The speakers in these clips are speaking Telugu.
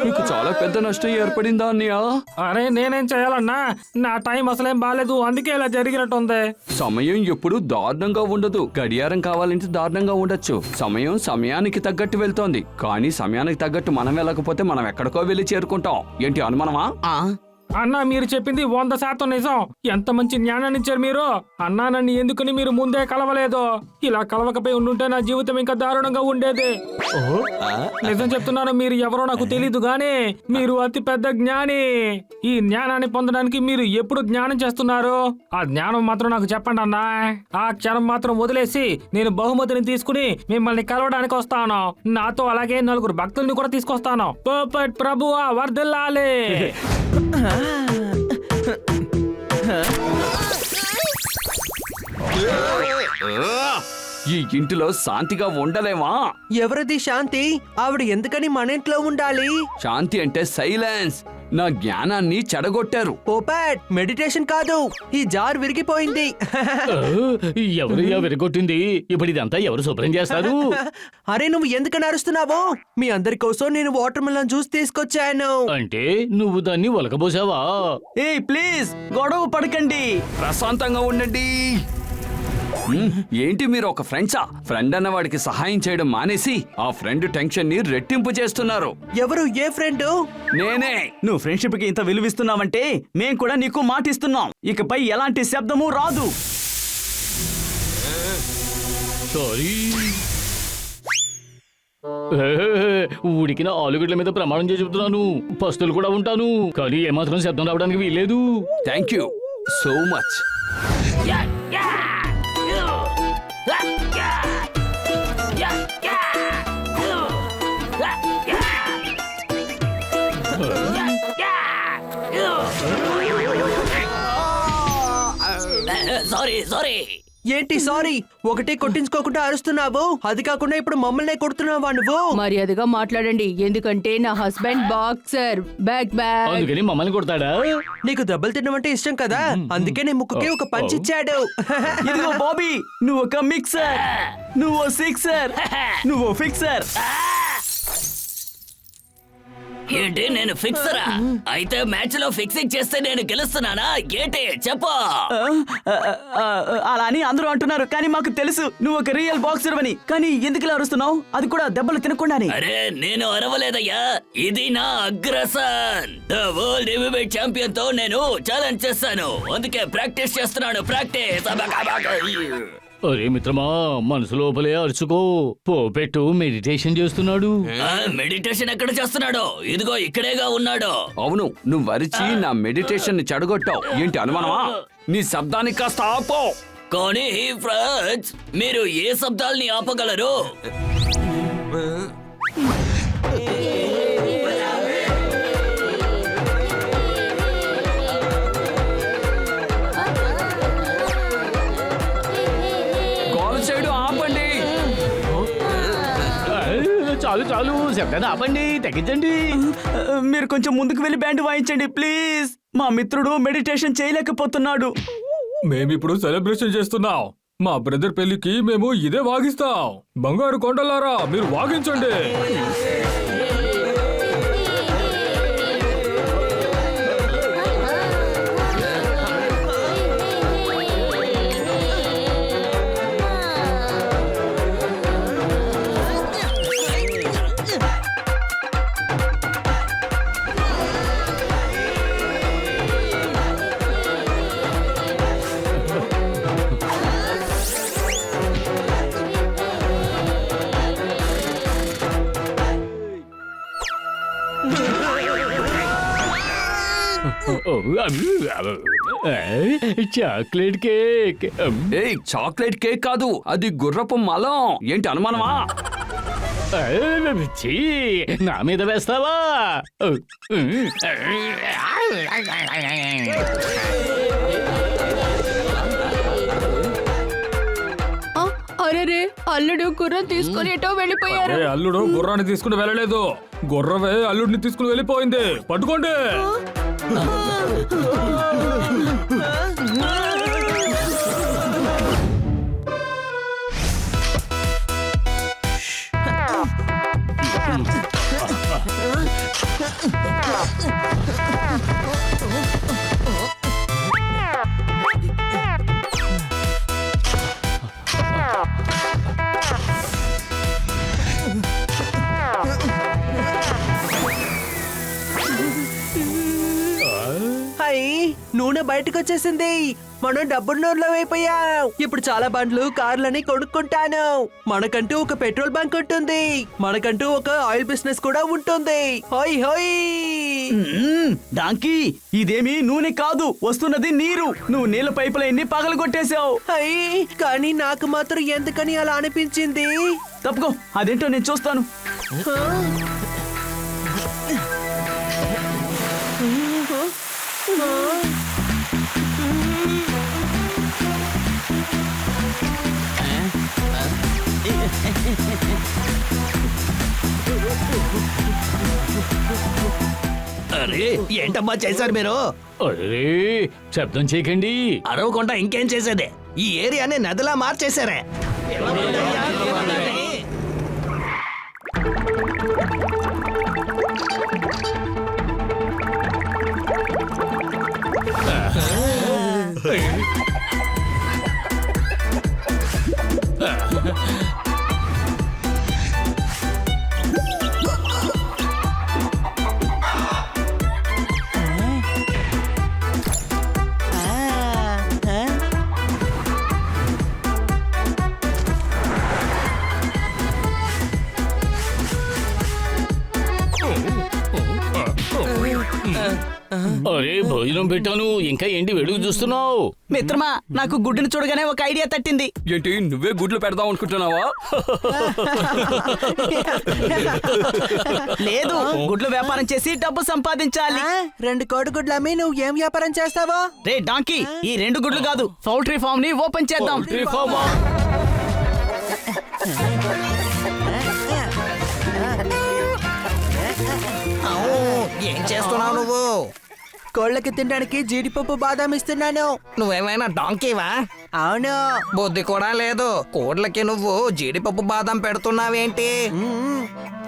మీకు చాలా పెద్ద నష్టం ఏర్పడిందా అన్నయ్య? అరే నేనేం చేయాలన్నా, నా టైం అసలేం బాలేదు, అందుకే ఇలా జరిగినట్టుంది. సమయం ఎప్పుడు దారుణంగా ఉండదు. గడియారం కావాలంటే దారుణంగా ఉండొచ్చు. సమయం సమయానికి తగ్గట్టు వెళ్తోంది, కానీ సమయానికి తగ్గట్టు మనం వెళ్ళకపోతే మనం ఎక్కడికో వెళ్ళి చేరుకుంటాం. ఏంటి అనుమానమా? అన్నా మీరు చెప్పింది 100% నిజం. ఎంత మంచి జ్ఞానాన్ని ఇచ్చారు మీరు. అన్నా నన్ను ఎందుకని మీరు ముందే కలవలేదు? ఇలా కలవకపోయి ఉండుంటే నా జీవితం ఇంకా దారుణంగా ఉండేది. నిజం చెప్తున్నాను, మీరు ఎవరో నాకు తెలీదు గానీ మీరు అతి పెద్ద జ్ఞాని. ఈ జ్ఞానాన్ని పొందడానికి మీరు ఎప్పుడు జ్ఞానం చేస్తున్నారు? ఆ జ్ఞానం మాత్రం నాకు చెప్పండి అన్నా. ఆ క్షణం మాత్రం వదిలేసి నేను బహుమతిని తీసుకుని మిమ్మల్ని కలవడానికి వస్తాను. నాతో అలాగే 4 భక్తుల్ని కూడా తీసుకొస్తాను. పోపట్ ప్రభువా వర్ధిల్లాలి. ఈ ఇంటిలో శాంతిగా ఉండలేమా? ఎవరిది శాంతి? ఆవిడ ఎందుకని మన ఇంట్లో ఉండాలి? శాంతి అంటే సైలెన్స్. నా జ్ఞానాన్ని చెడగొట్టారు. పోపట్ మెడిటేషన్ కాదు, ఈ జార్ విరిగిపోయింది. ఎవరయ్యా విరగొట్టింది? ఇప్పుడు ఇదంతా ఎవరు శుభ్రం చేస్తారు? అరే నువ్వు ఎందుకని అరుస్తున్నావు? మీ అందరి కోసం నేను వాటర్ మిలన్ జ్యూస్ తీసుకొచ్చాను. అంటే నువ్వు దాన్ని ఒలకబోసావా? ఏయ్ ప్లీజ్ గొడవ పడకండి, ప్రశాంతంగా ఉండండి. ఏంటి మీరు ఒక ఫ్రెండ్సా? ఫ్రెండ్ అన్న వాడికి సహాయం చేయడం మానేసి ఆ ఫ్రెండ్ టెన్షన్ ని రెట్టింపు చేస్తున్నారు. ఎవరు? ఏ ఫ్రెండ్? నేనే. నువ్వు ఫ్రెండ్షిప్ కి ఇంత విలువిస్తున్నావంటే మేం కూడా నీకు మాటిస్తున్నాం. ఇకపై ఎలాంటి శబ్దము రాదు. సారీ. ఉడికిన ఆలుగడ్డల మీద ప్రమాణం చేసి చెబుతున్నాను, పస్తులు కూడా ఉంటాను, కానీ ఏమాత్రం శబ్దం రావడానికి వీల్లేదు. Thank you so much. Sorry. ఏంటి సారీ? ఒకటి కొట్టించుకోకుండా అరుస్తున్నావు, అది కాకుండా ఇప్పుడు మమ్మల్ని కొడుతున్నావా నువ్వు? మర్యాదగా మాట్లాడండి, ఎందుకంటే నా హస్బెండ్ బాక్సర్. Back back. అందుకని మమ్మల్ని కొడతాడా? నీకు దెబ్బలు తినమంటే ఇష్టం కదా, అందుకే నీ ముక్కుకి ఒక పంచ్ ఇచ్చాడు. ఇదిగో బాబీ, నువ్వు ఒక మిక్సర్, నువ్వు సిక్సర్, నువ్వు ఫిక్సర్. ఏంటి నేను ఫిక్సరా? అయితే మ్యాచ్ లో ఫిక్సింగ్ చేస్తే నేను గెలుస్తున్నానా? ఏంటి చెప్పు. అలా అని అందరూ అంటున్నారు, కానీ మాకు తెలుసు నువ్వు ఒక రియల్ బాక్సర్ అని. కానీ ఎందుకు ఇలా అరుస్తున్నావు? అది కూడా దెబ్బలు తినకుండానే. అరే నేను అరవలేదయ్యా, ఇది నా అగ్రసన్. ద వరల్డ్ హెవీవెయిట్ ఛాంపియన్ తో నేను ఛాలెంజ్ చేస్తాను, అందుకే ప్రాక్టీస్ చేస్తున్నాను. ప్రాక్టీస్. అరే మిత్రమా, మనసు లోపలే అరుచుకో. పోపెట్టు మెడిటేషన్ చేస్తున్నాడు. మెడిటేషన్ ఎక్కడ చేస్తున్నాడో? ఇదిగో ఇక్కడేగా ఉన్నాడు. అవును, నువ్వు అరిచి నా మెడిటేషన్ ని చెడగొట్టావు. ఏంటి అనుమానమా? నీ శబ్దాన్ని కాస్త ఆపో. కానీ ఫ్రెండ్స్, మీరు ఏ శబ్దాల్ని ఆపగలరు? ఆపండి. చాలు చాలు, శబ్దాన్ని ఆపండి, తగ్గించండి. మీరు కొంచెం ముందుకు వెళ్ళి బ్యాండ్ వాయించండి ప్లీజ్. మా మిత్రుడు మెడిటేషన్ చేయలేకపోతున్నాడు. మేమిప్పుడు సెలబ్రేషన్ చేస్తున్నాం. మా బ్రదర్ పెళ్లికి మేము ఇదే వాగిస్తాం. బంగారు కొండలారా మీరు వాగించండి. Chocolate cake. ఏయ్, చాక్లెట్ కేక్ కాదు, అది గుర్రపు మలం. ఏంటి అనుమానమా? ఛీ, నా మీద వేస్తావా? అరే అల్లుడు గుర్రం తీసుకొని ఎటో వెళ్ళిపోయారు. అరే అల్లుడు గుర్రాన్ని తీసుకుని వెళ్ళలేదు, గుర్రవే అల్లుడిని తీసుకుని వెళ్ళిపోయింది. పట్టుకోండి. హై, నూనె బయటకు వచ్చేసింది. మనం డబ్బున్నోర్లో అయిపోయాం. ఇప్పుడు చాలా బండ్లు కార్లని కొనుక్కుంటాను. మనకంటూ ఒక పెట్రోల్ బంక్ ఉంటుంది, మనకంటూ ఒక ఆయిల్ బిజినెస్ కూడా ఉంటుంది. హోయ్ హోయ్. డాంకీ, ఇదేమీ నూనె కాదు, వస్తున్నది నీరు. నువ్వు నీళ్ళ పైపు లైన్ని పగలగొట్టేశావు. హై, కానీ నాకు మాత్రం ఎందుకని అలా అనిపించింది? తప్పుకో, అదేంటో నేను చూస్తాను. అరే ఏంటమ్మా చేశారు మీరు? అరే శబ్దం చేయకండి. అరవకుండా ఇంకేం చేసేదే? ఈ ఏరియాని నదిలా మార్చేశారే. అరే భోజనం పెట్టాను, ఇంకా ఏంటి వెలుగు చూస్తున్నావు? మిత్రమా, నాకు గుడ్డుని చూడగానే ఒక ఐడియా తట్టింది. ఏంటి నువ్వే గుడ్లు పెడదాం అనుకుంటున్నావా? లేదు, గుడ్లు వ్యాపారం చేసి డబ్బు సంపాదించాలి. 2 కోడిగుడ్లు అమ్మి నువ్వు ఏం వ్యాపారం చేస్తావో? రే డాంకీ, ఈ 2 గుడ్లు కాదు, పౌల్ట్రీ ఫామ్ ని ఓపెన్ చేద్దాం. ఏం చేస్తున్నావు నువ్వు? కోళ్ళకి తినడానికి జీడిపప్పు బాదాం ఇస్తున్నాను. నువ్వేమైనా డాంకీవా? అవును. బుద్ధి కూడా లేదు. కోడ్లకి నువ్వు జీడిపప్పు బాదం పెడుతున్నావేంటి?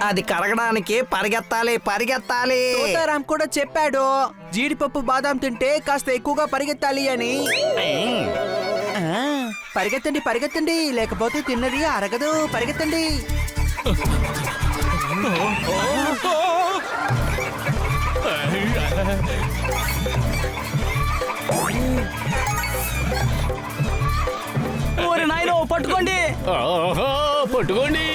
అది కరగడానికి పరిగెత్తాలి, పరిగెత్తాలి. సీతారాం కూడా చెప్పాడు, జీడిపప్పు బాదాం తింటే కాస్త ఎక్కువగా పరిగెత్తాలి అని. పరిగెత్తండి పరిగెత్తండి, లేకపోతే తిన్నది అరగదు. పరిగెత్తండి. ఓరి నాయనో, పట్టుకోండి. ఆహా, పట్టుకోండి.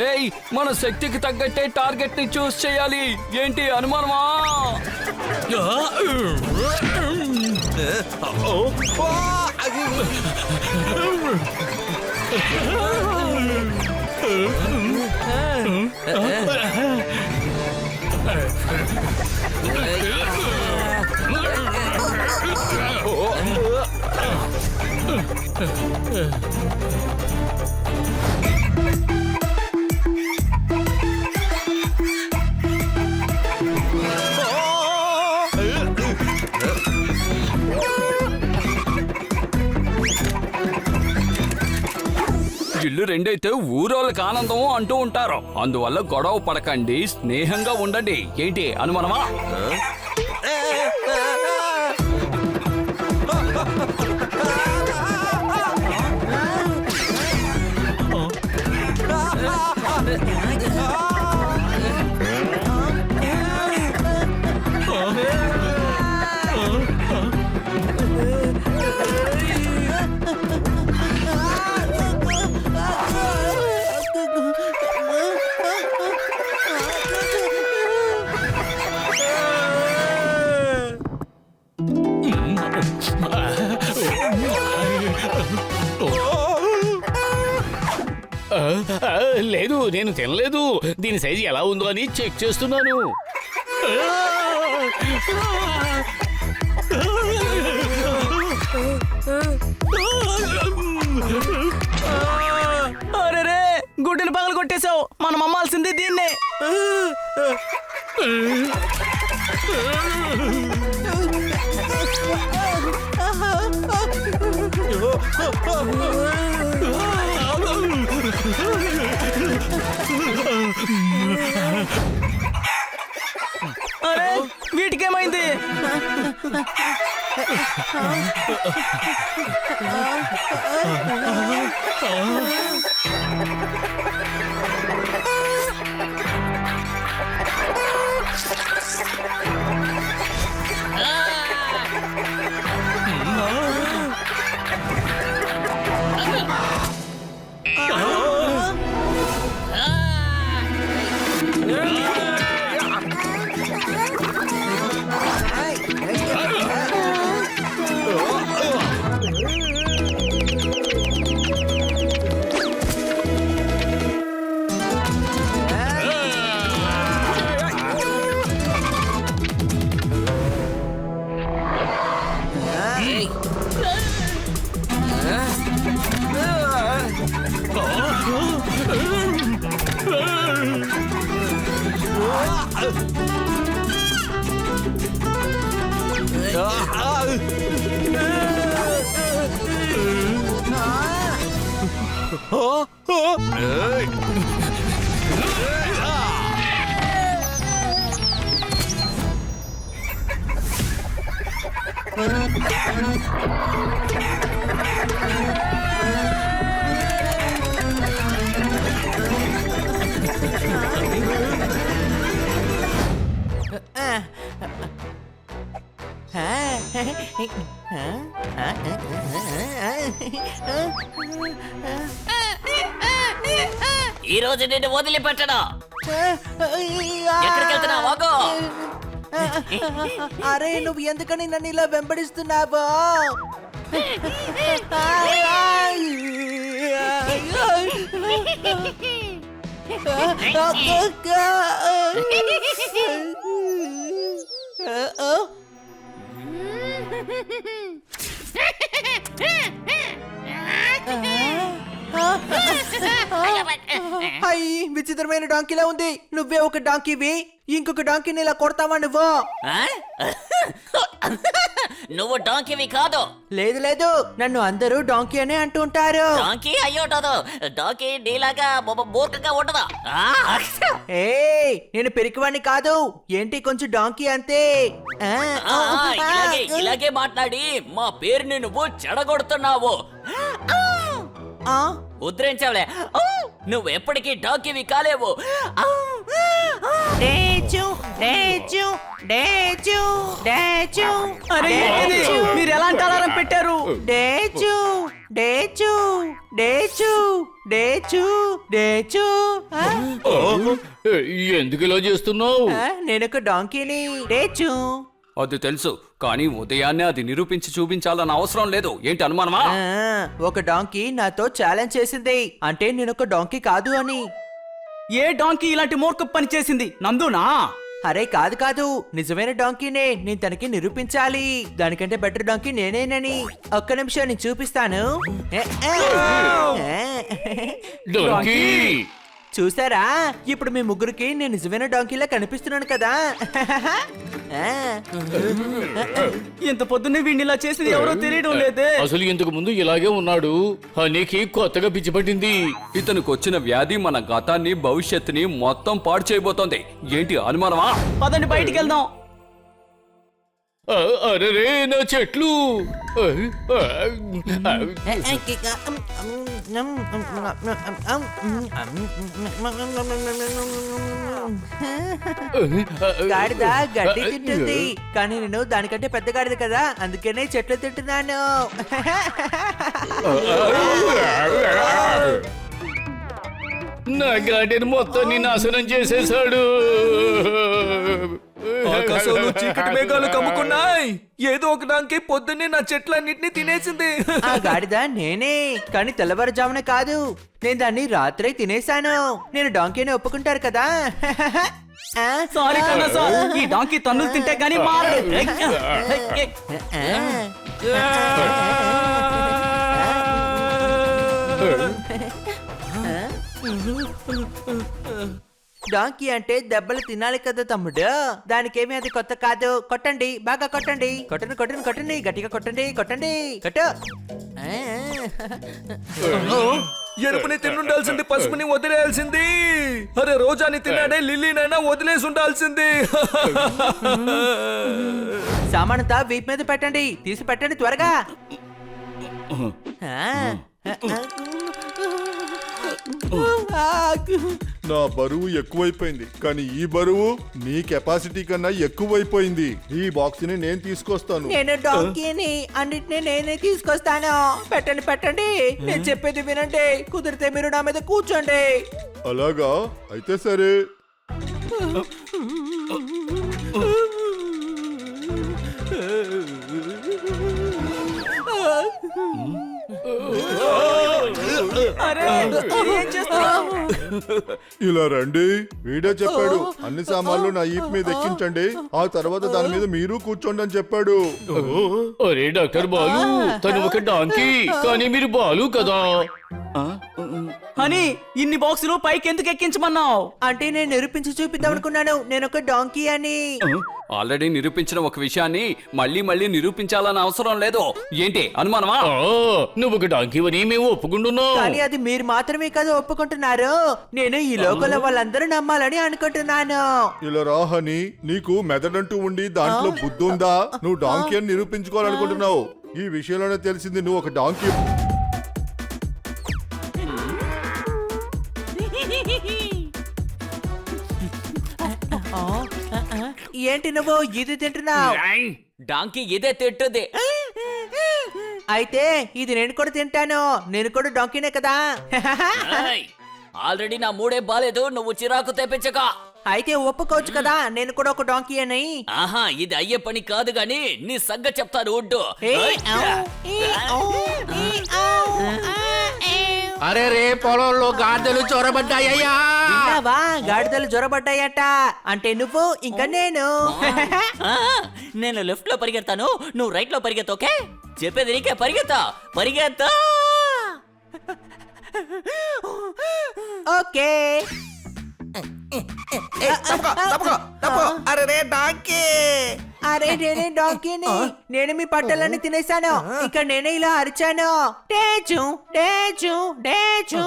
ఏయ్, మన శక్తికి తగ్గట్టే టార్గెట్ ని చూస్ చేయాలి. ఏంటి అనుమానమా? ఇల్లు రెండైతే ఊరోళ్ళకి ఆనందం అంటూ ఉంటారు. అందువల్ల గొడవ పడకండి, స్నేహంగా ఉండండి. ఏంటి అనుమానమా? లేదు, నేను తినలేదు. దీని సైజు ఎలా ఉందో అని చెక్ చేస్తున్నాను. అరే రే గుడ్డలు పగలు కొట్టేశావు. మనం అమ్మాల్సింది దీన్నే. అరే వీటికేమైంది? ఈ రోజు నిన్ను వదిలిపెట్టడా. ఎక్కడికి వెళ్తున్నావు? ఆగు. అరే నువ్వు ఎందుకని నన్ను ఇలా వెంబడిస్తున్నావా? హాయ్, విచిత్రమైన డాంకీలా ఉంది. నువ్వే ఒక డాంకీవి, ఇంకొక డాంకీని ఇలా కొడతావా నువ్వు? నువ్వు డాంకీవి కాదు. లేదు లేదు, నన్ను అందరూ డాంకీ అనే అంటుంటారు. డాంకీ అయ్యుంటదు. డాంకీ నీలాగా మూర్ఖంగా ఉండదా? ఏయ్, నేను పెరికివాణ్ణి కాదు. ఏంటి కొంచెం డాంకీ అంతే. ఇలాగే మాట్లాడి మా పేరుని నువ్వు చెడగొడుతున్నావు. ఉద్రించావులే. నువ్వు ఎప్పటికీ డాంకీవి కాలేవు. అరే ఏంటిది? మీరు ఎలాంటి అలారం పెట్టారు? డేచు డేచు డేచు డేచు డేచు. ఎందుకు ఇలా చేస్తున్నావు? నేనొక డాంకీని. డేచు. అది తెలుసు, కానీ ఉదయాన్నే అది నిరూపించి చూపించాలన్న అవసరం లేదు. ఏంటి అనుమానమా? ఒక డాంకీ నాతో ఛాలెంజ్ చేసింది, అంటే నేనొక డాంకీ కాదు అని. ఏ డాంకీ ఇలాంటి మూర్ఖ పని చేసింది? నందునా? అరే కాదు కాదు, నిజమైన డాంకీనే. నేను తనకి నిరూపించాలి. దానికంటే బెటర్ డాంకీ నేనేనని. ఒక్క నిమిషం నేను చూపిస్తాను. డాంకీ! చూసారా, ఇప్పుడు మీ ముగ్గురికి నేను నిజమైన డాంకీలా కనిపిస్తున్నాను కదా. ఇంత పొద్దున్నే వీడిని ఇలా చేసింది ఎవరో తెలియడం లేదే. అసలు ఇంతకు ముందు ఇలాగే ఉన్నాడు. హనీకి కొత్తగా పిచ్చి పట్టింది. ఇతనికి వచ్చిన వ్యాధి మన గతాన్ని భవిష్యత్తుని మొత్తం పాడు చేయబోతోంది. ఏంటి అనుమానమా? పదండి బయటికి వెళ్దాం. అరే నా చెట్లు! గాడిద గడ్డి తింటుంది, కానీ నేను దానికంటే పెద్ద గాడిద కదా, అందుకనే చెట్లు తింటున్నాను. నా గార్డెన్ మొత్తాన్ని నాశనం చేసేశాడు. ఆకాశంలో చీకటి మేఘాలు కమ్ముకున్నాయి. ఏదో ఒక డాంకీ పొద్దున్నే నా చెట్లన్నింటినీ తినేసింది. ఆ గాడిద నేనే, కానీ తెల్లవారుజామున కాదు. నేను దాన్ని రాత్రే తినేశాను. నేను డాంకీని ఒప్పుకుంటారు కదా. సారీ కన్నా సార్, ఈ డాంకీ తన్నులు తింటే గానీ మారడు. డాంకీ అంటే దెబ్బలు తినాలి కదా తమ్ముడు, దానికేమీ అది కొత్త కాదు. కొట్టండి, బాగా కొట్టండి, కొట్టండి కొట్టండి కొట్టండి, గట్టిగా కొట్టండి, కొట్టండి, కొట్టు. ఎరుపుని తిన్నుండాల్సింది, పసుపుని వదిలేయాల్సింది. అరే రోజాని తిన్నాడే, లిల్లీనైనా వదిలేసి ఉండాల్సింది. సామానంతా వీపు మీద పెట్టండి, తీసి పెట్టండి త్వరగా. నా బరువు ఎక్కువైపోయింది, కానీ ఈ బరువు నీ కెపాసిటీ కన్నా ఎక్కువైపోయింది. ఈ బాక్స్ ని నేను తీసుకొస్తాను. నేను డాంకీని, అన్నిటినీ నేనే తీసుకొస్తాను. పెట్టండి పెట్టండి, నేను చెప్పేది వినండి. కుదిరితే మీరు నా మీద కూర్చోండి. అలాగా, అయితే సరే. ఇలా రండి, వీడే చెప్పాడు అన్ని సామాన్లు నా ఈప్ మీద ఎక్కించండి, ఆ తర్వాత దాని మీద మీరు కూర్చోండి అని చెప్పాడు. అరే డాక్టర్ బాలు, తను ఒక డాంకీ, కానీ మీరు బాలు కదా. హనీ, ఇన్ని బాక్సులు పైకి ఎందుకు ఎక్కించమన్నావు? అంటే నేను నిరూపించి చూపిద్దాం అనుకున్నాను నేను ఒక డాంకీ అని. ఆల్రెడీ నిరూపించిన ఒక విషయాన్ని మళ్ళీ మళ్ళీ నిరూపించాలని అవసరం లేదు. ఏంటి అనుమానమా? నువ్వు ఒక డాంకీ అని మేము ఒప్పుకుంటున్నాం. కానీ అది మీరు మాత్రమే కదా ఒప్పుకుంటున్నారు. నేను ఈ లోకంలో వాళ్ళందరూ నమ్మాలని అనుకుంటున్నాను. ఇలా రాహని, నీకు మెదడంటూ ఉండి దాంట్లో బుద్ధి ఉందా? నువ్వు డాంకీ అని నిరూపించుకోవాలనుకుంటున్నావు. ఈ విషయంలోనే తెలిసింది నువ్వు ఒక డాంకీ. ఏంటి నువ్వు ఇది తింటున్నావు? డాంకీ ఇదే తింటుంది. అయితే ఇది నేను కూడా తింటాను. నేను కూడా డాంకీనే కదా. ఆల్రెడీ నా మూడే బాలేదు, నువ్వు చిరాకు తెప్పించక. అయితే ఒప్పుకోవచ్చు కదా నేను కూడా ఒక డాంకీ అని. ఆహా, ఇది అయ్యే పని కాదు గాని నీ సంగ చెప్తాను ఉండు. అరే రే, పొలంలో గాడిదలు చొరబడ్డాయ్యా. విన్నావా? గాడిదలు జ్వరబడ్డాయట. అంటే నువ్వు ఇంకా నేను. నేను లెఫ్ట్ లో పరిగెత్తాను, నువ్వు రైట్ లో పరిగెత్తు. ఓకే, చెప్పేది నీకే. పరిగెత్తా పరిగెత్తా. ఓకే. అరే నేనే డాంకీని. నేను మీ పట్టలన్నీ తినేసాను. ఇక నేనే ఇలా అరిచాను, డేచు డేచు డేచు.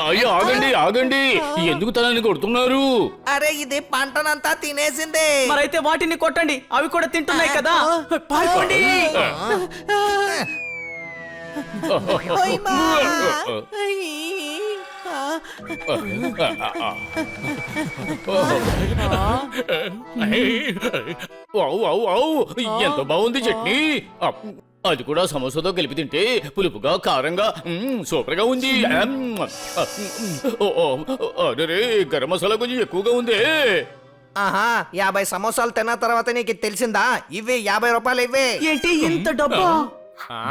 అయ్యో ఆగండి ఆగండి, ఎందుకు తనని కొడుతున్నారు? అరే ఇది పంటనంతా తినేసింది. మరైతే వాటిని కొట్టండి, అవి కూడా తింటున్నాయి కదా. పాల్గొండి. ఓయ్ మా. ఎంత బాగుంది చట్నీ. అది కూడా సమోసాతో కలిపి తింటే పులుపుగా కారంగా సూపర్ గా ఉంది. అరే గరం మసాలా కొంచెం ఎక్కువగా ఉంది. ఆహా, 50 సమోసాలు తిన్న తర్వాత నీకు తెలిసిందా? ఇవి 50 రూపాయలు ఇవే. ఏంటి ఇంత డబ్బా?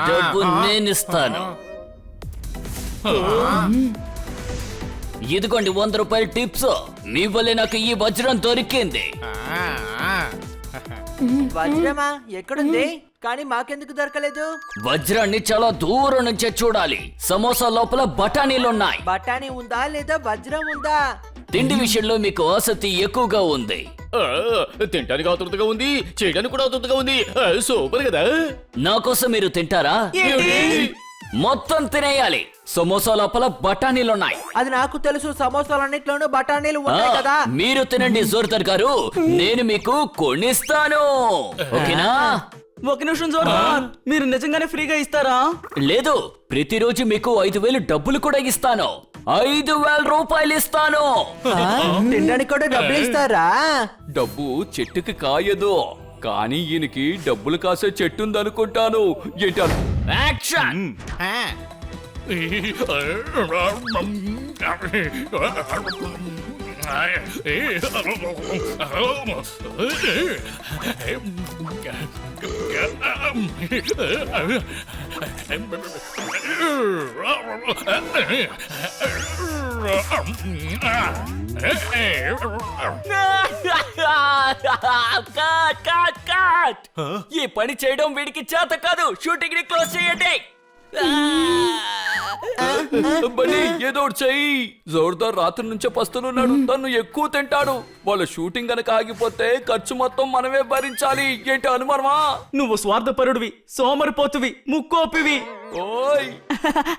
డబ్బు నేనిస్తాను. ఇదిగోండి 100 రూపాయల టిప్స్. మీ వల్లే నాకు ఈ వజ్రం దొరికింది. వజ్రమా? ఎక్కడుంది? కానీ మాకెందుకు దొరకలేదు? వజ్రాన్ని చాలా దూరం నుంచే చూడాలి. సమోసా లోపల బఠానీలున్నాయి. బఠానీ ఉందా లేదా వజ్రం ఉందా? తిండి విషయంలో మీకు ఆసక్తి ఎక్కువగా ఉంది. తింటానికి ఆతృతగా ఉంది, చేయడానికి కూడా ఆతృతగా ఉంది. సూపర్ కదా. నా కోసం మీరు తింటారా? మొత్తం తినేయాలి. సమోసా లోపల బఠానీలున్నాయి. అది నాకు తెలుసు. సమోసాలన్నిట్లోనూ బఠానీలు ఉంటాయి కదా. మీరు తినండి జోర్దార్ గారు, నేను మీకు కొనిస్తాను. ఓకేనా? ఒక నిమిషం జోర్దార్, మీరు నిజంగానే ఫ్రీగా ఇస్తారా? లేదు, ప్రతిరోజు మీకు 5000 డబ్బులు కూడా ఇస్తాను. 5000 రూపాయలు ఇస్తాను. తినడానికి కూడా డబ్బులు ఇస్తారా? డబ్బు చెట్టుకి కాయదు, కానీ ఈయనకి డబ్బులు కాసే చెట్టుందనుకుంటాను. ఏంటాను? యాక్షన్! ఈ పని చేయడం వీడికి చేత కాదు. షూటింగ్ ని క్లోజ్ చేయండి. బన్నీ, ఏదో ఒకటి చెయ్యి. జోర్దార్ రాత్రి నుంచే పస్తులున్నాడు. తను ఎక్కువ తింటాడు. వాళ్ళ షూటింగ్ గనక ఆగిపోతే ఖర్చు మొత్తం మనమే భరించాలి. ఏంటి అనుమానమా? నువ్వు స్వార్థపరుడివి, సోమరిపోతువి, ముక్కోపివి. ఓయ్,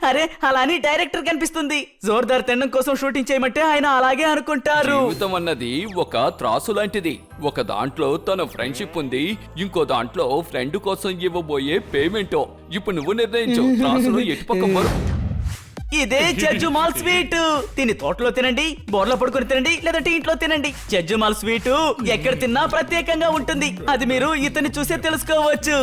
అరే అలా అని డైరెక్టర్ కనిపిస్తుంది. జోర్దార్ తినడం కోసం షూటింగ్ చేయమంటే ఆయన అలాగే అనుకుంటారు. జీవితం అన్నది ఒక త్రాసు లాంటిది. ఒక దాంట్లో తన ఫ్రెండ్షిప్ ఉంది, ఇంకో దాంట్లో ఫ్రెండ్ కోసం ఇవ్వబోయే పేమెంటో. ఇప్పుడు నువ్వు నిర్ణయించు, త్రాసులో ఎటుపక్క బరువు. ఇదే జడ్జుమాల్ స్వీట్. తిని తోటలో తినండి, బోర్లో పడుకొని తినండి, లేదంటే ఇంట్లో తినండి. జడ్జుమాల్ స్వీట్ ఎక్కడ తిన్నా ప్రత్యేకంగా ఉంటుంది. అది మీరు ఇతన్ని చూసే తెలుసుకోవచ్చు.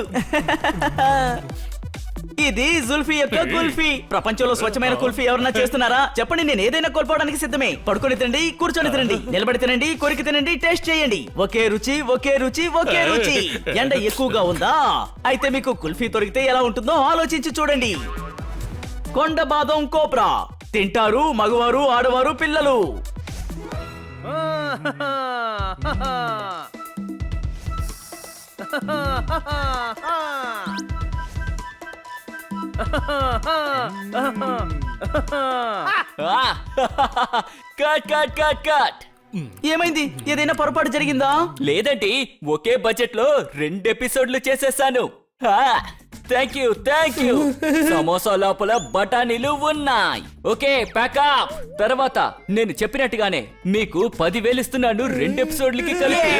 ఇది జుల్ఫీ యొక్క కుల్ఫీ. ప్రపంచంలో స్వచ్ఛమైన కుల్ఫీ ఎవరన్నా చేస్తున్నారా? చెప్పండి, నేను ఏదైనా కోల్పోవడానికి సిద్ధమే. పడుకొని తినండి, కూర్చొని తినండి, నిలబడి తినండి, కొరికి తినండి, టేస్ట్ చేయండి. ఒకే రుచి, ఒకే రుచి, ఒకే రుచి. ఎండ ఎక్కువగా ఉందా? అయితే మీకు కుల్ఫీ దొరికితే ఎలా ఉంటుందో ఆలోచించి చూడండి. కొండ బాదం కోప్రా తింటారు మగవారు, ఆడవారు, పిల్లలు. Cut cut cut cut. ఏమైంది? ఏదైనా పొరపాటు జరిగిందా? లేదండి, ఒకే బడ్జెట్ లో 2 ఎపిసోడ్లు చేసేసాను. Thank you, thank you. Samosa లోపల బఠానీలు ఉన్నాయి. Okay, pack up. తర్వాత నేను చెప్పినట్టుగానే మీకు 10,000 ఇస్తున్నాను 2 ఎపిసోడ్లకి కలిపి.